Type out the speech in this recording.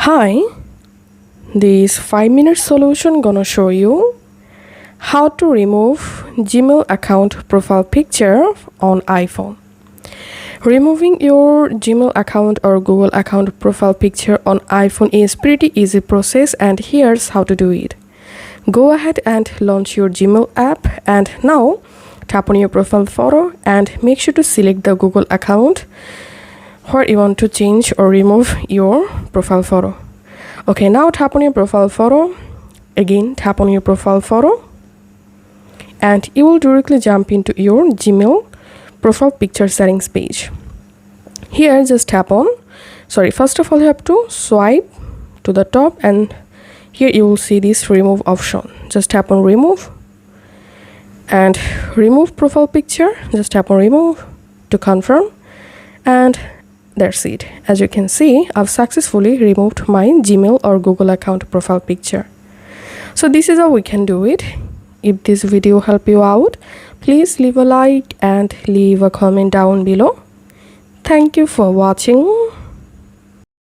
Hi, this 5-minute solution gonna show you how to remove Gmail account profile picture on iPhone. Removing your Gmail account or Google account profile picture on iPhone is pretty easy process, and here's how to do it. Go ahead and launch your Gmail app, and now tap on your profile photo and make sure to select the Google account where you want to change or remove your profile photo. Okay, now tap on your profile photo. Again, tap on your profile photo and you will directly jump into your Gmail profile picture settings page. Here, just tap on, first of all you have to swipe to the top, and here you will see this remove option. Just tap on remove and remove profile picture. Just tap on remove to confirm, and that's it. As you can see, I've successfully removed my Gmail or Google account profile picture. So this is how we can do it. If this video helped you out, please leave a like and leave a comment down below. Thank you for watching.